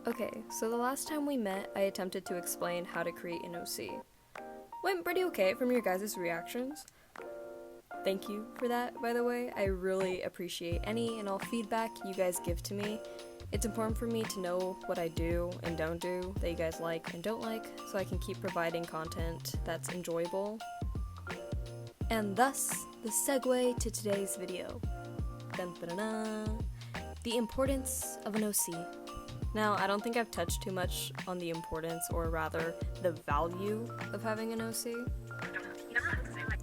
Okay, so the last time we met, I attempted to explain how to create an OC. Went pretty okay from your guys' reactions. Thank you for that, by the way. I really appreciate any and all feedback you guys give to me. It's important for me to know what I do and don't do that you guys like and don't like, so I can keep providing content that's enjoyable. And thus, the segue to today's video. Dun, dun, dun, dun. The importance of an OC. Now, I don't think I've touched too much on the importance, or rather, the value of having an OC.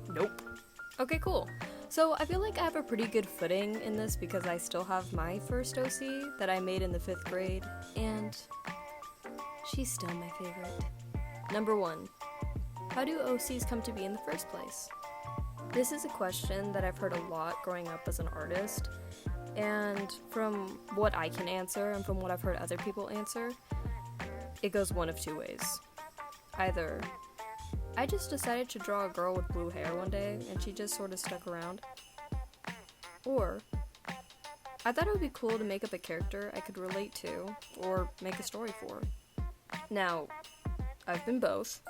Nope. Okay, cool. So I feel like I have a pretty good footing in this because I still have my first OC that I made in the 5th grade, and she's still my favorite. Number 1. How do OCs come to be in the first place? This is a question that I've heard a lot growing up as an artist, and from what I can answer and from what I've heard other people answer, it goes one of two ways. Either I just decided to draw a girl with blue hair one day and she just sort of stuck around, or I thought it would be cool to make up a character I could relate to or make a story for. Now, I've been both,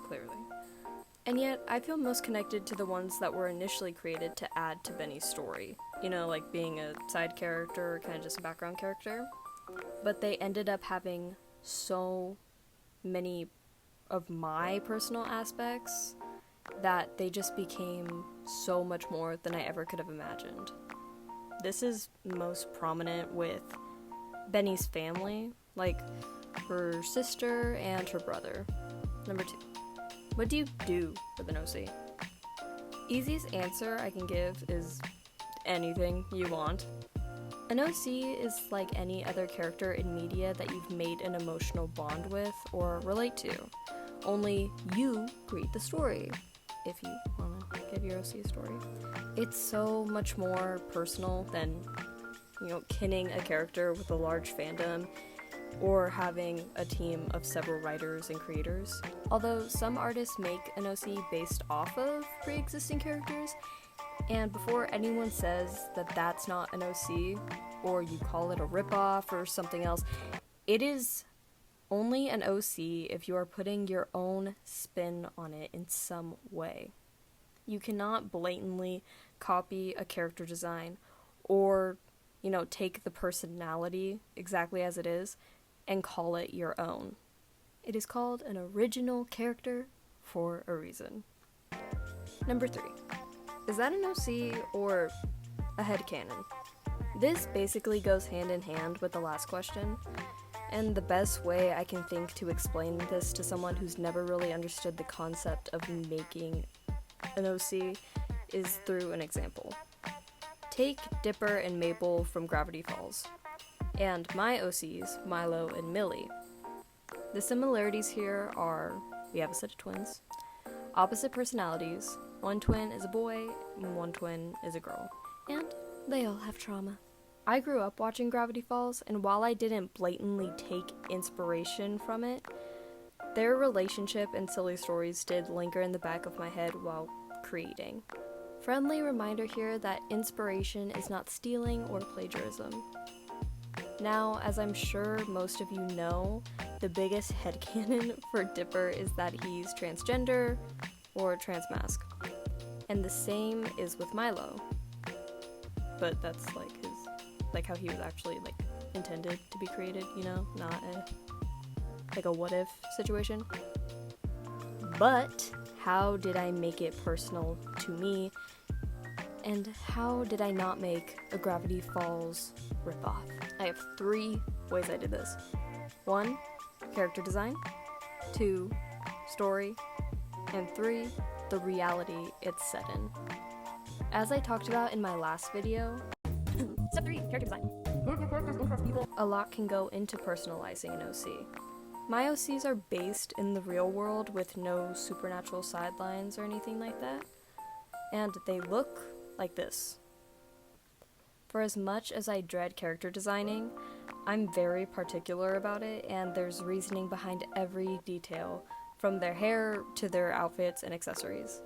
clearly. And yet, I feel most connected to the ones that were initially created to add to Benny's story. You know, like being a side character or kind of just a background character. But they ended up having so many of my personal aspects that they just became so much more than I ever could have imagined. This is most prominent with Benny's family, like her sister and her brother. Number 2. What do you do with an OC? Easiest answer I can give is anything you want. An OC is like any other character in media that you've made an emotional bond with or relate to. Only you create the story, if you want to give your OC a story. It's so much more personal than, kinning a character with a large fandom or having a team of several writers and creators. Although some artists make an OC based off of pre-existing characters, and before anyone says that that's not an OC, or you call it a ripoff or something else, it is only an OC if you are putting your own spin on it in some way. You cannot blatantly copy a character design or, take the personality exactly as it is and call it your own. It is called an original character for a reason. Number 3. Is that an OC or a headcanon? This basically goes hand in hand with the last question, and the best way I can think to explain this to someone who's never really understood the concept of making an OC is through an example. Take Dipper and Mabel from Gravity Falls, and my OCs, Milo and Millie. The similarities here are, we have a set of twins, opposite personalities, one twin is a boy, and one twin is a girl, and they all have trauma. I grew up watching Gravity Falls, and while I didn't blatantly take inspiration from it, their relationship and silly stories did linger in the back of my head while creating. Friendly reminder here that inspiration is not stealing or plagiarism. Now, as I'm sure most of you know, the biggest headcanon for Dipper is that he's transgender or transmasc. And the same is with Milo. But that's how he was actually intended to be created, not a what if situation. But how did I make it personal to me? And how did I not make a Gravity Falls ripoff? I have 3 ways I did this. 1, character design. 2, story. And 3, the reality it's set in. As I talked about in my last video, Step 3, character design. A lot can go into personalizing an OC. My OCs are based in the real world with no supernatural sidelines or anything like that, and they look like this. For as much as I dread character designing, I'm very particular about it, and there's reasoning behind every detail, from their hair to their outfits and accessories.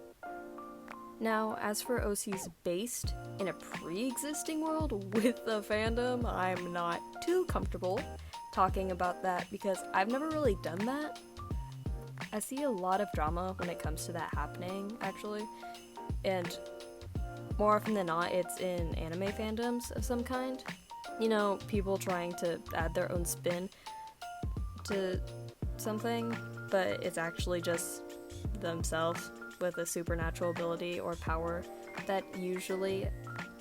Now, as for OCs based in a pre-existing world with the fandom, I'm not too comfortable, talking about that because I've never really done that. I see a lot of drama when it comes to that happening, actually, and more often than not, it's in anime fandoms of some kind. You know, people trying to add their own spin to something, but it's actually just themselves with a supernatural ability or power that usually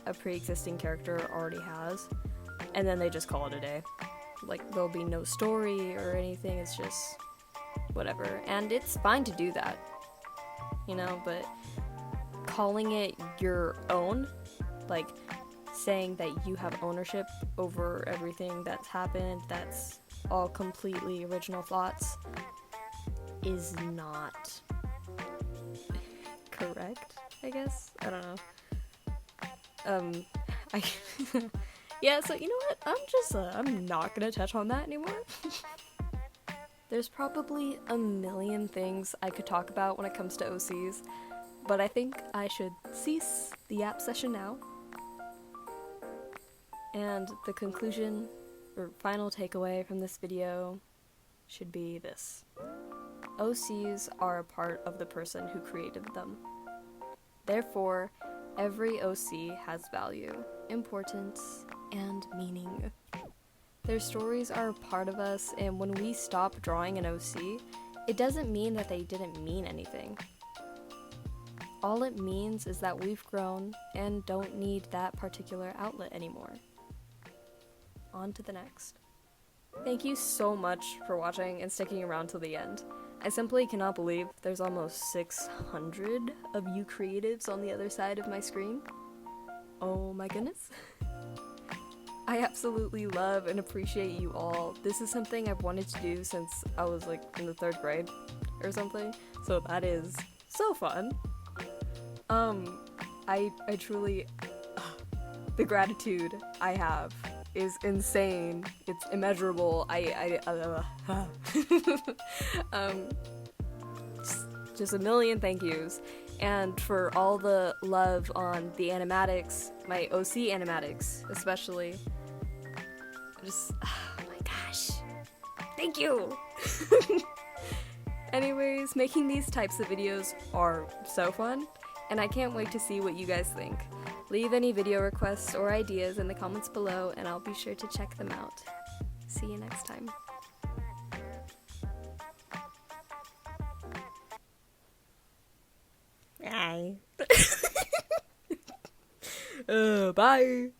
a pre-existing character already has, and then they just call it a day. Like, there'll be no story or anything, it's just whatever, and it's fine to do that, you know, but calling it your own, like saying that you have ownership over everything that's happened, that's all completely original thoughts, is not correct, I guess. I don't know. Yeah, so you know what? I'm not gonna touch on that anymore. There's probably a million things I could talk about when it comes to OCs, but I think I should cease the app session now. And the conclusion, or final takeaway from this video, should be this. OCs are a part of the person who created them. Therefore, every OC has value, importance, and meaning. Their stories are a part of us, and when we stop drawing an OC, it doesn't mean that they didn't mean anything. All it means is that we've grown and don't need that particular outlet anymore. On to the next. Thank you so much for watching and sticking around till the end. I simply cannot believe there's almost 600 of you creatives on the other side of my screen. Oh my goodness. I absolutely love and appreciate you all. This is something I've wanted to do since I was like in the 3rd grade or something, so that is so fun. I truly, the gratitude I have is insane. It's immeasurable. Just a million thank yous. And for all the love on the animatics, my OC animatics especially. Just, oh my gosh. Thank you! Anyways, making these types of videos are so fun, and I can't wait to see what you guys think. Leave any video requests or ideas in the comments below, and I'll be sure to check them out. See you next time. Bye. Bye.